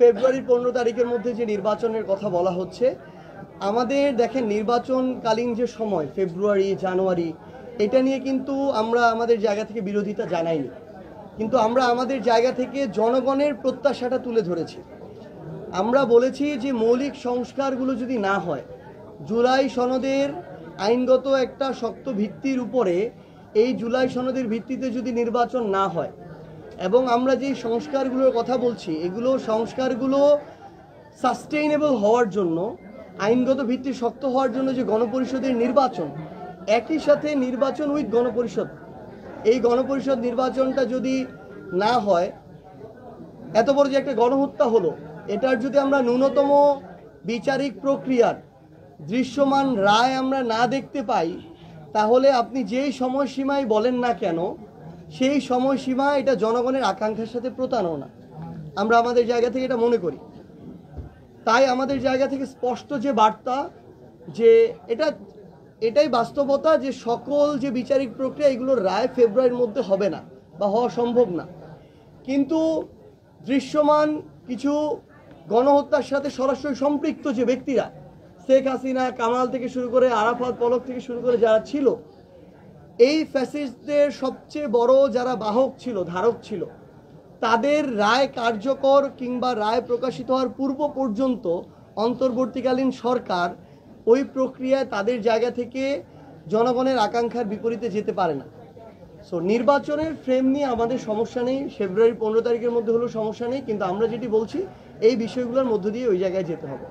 ফেব্রুয়ারির 15 তারিখের মধ্যে যে নির্বাচনের কথা বলা হচ্ছে, আমাদের দেখেন নির্বাচনকালীন যে সময় ফেব্রুয়ারি জানুয়ারি, এটা নিয়ে কিন্তু আমরা আমাদের জায়গা থেকে বিরোধিতা জানাইনি, কিন্তু আমরা আমাদের জায়গা থেকে জনগণের প্রত্যাশাটা তুলে ধরেছি। আমরা বলেছি যে মৌলিক সংস্কারগুলো যদি না হয়, জুলাই সনদের আইনগত একটা শক্ত ভিত্তির উপরে এই জুলাই সনদের ভিত্তিতে যদি নির্বাচন না হয়, এবং আমরা যে সংস্কারগুলোর কথা বলছি এগুলো সংস্কারগুলো সাস্টেইনেবল হওয়ার জন্য, আইনগত ভিত্তি শক্ত হওয়ার জন্য যে গণপরিষদের নির্বাচন, একই সাথে নির্বাচন উইথ গণপরিষদ, এই গণপরিষদ নির্বাচনটা যদি না হয়, এত বড় যে একটা গণহত্যা হলো, এটার যদি আমরা ন্যূনতম বিচারিক প্রক্রিয়ার দৃশ্যমান রায় আমরা না দেখতে পাই, তাহলে আপনি যেই সময়সীমায় বলেন না কেন, সেই সময়সীমা এটা জনগণের আকাঙ্ক্ষার সাথে প্রতারণা। আমরা আমাদের জায়গা থেকে এটা মনে করি। তাই আমাদের জায়গা থেকে স্পষ্ট যে বার্তা, যে এটাই বাস্তবতা যে সকল যে বিচারিক প্রক্রিয়া এগুলোর রায় ফেব্রুয়ারির মধ্যে হবে না বা হওয়া সম্ভব না। কিন্তু দৃশ্যমান কিছু গণহত্যার সাথে সরাসরি সম্পৃক্ত যে ব্যক্তিরা, শেখ হাসিনা, কামাল থেকে শুরু করে আরাফাত, পলক থেকে শুরু করে যারা ছিল, এই ফ্যাসিস্টদের সবচেয়ে বড় যারা বাহক ছিল, ধারক ছিল, তাদের রায় কার্যকর কিংবা রায় প্রকাশিত হওয়ার পূর্ব পর্যন্ত অন্তর্বর্তীকালীন সরকার ওই প্রক্রিয়ায় তাদের জায়গা থেকে জনগণের আকাঙ্ক্ষার বিপরীতে যেতে পারে না। সো নির্বাচনের ফ্রেম নিয়ে আমাদের সমস্যা নেই, ফেব্রুয়ারি 15 তারিখের মধ্যে হলেও সমস্যা নেই, কিন্তু আমরা যেটি বলছি এই বিষয়গুলোর মধ্য দিয়ে ওই জায়গায় যেতে হবে।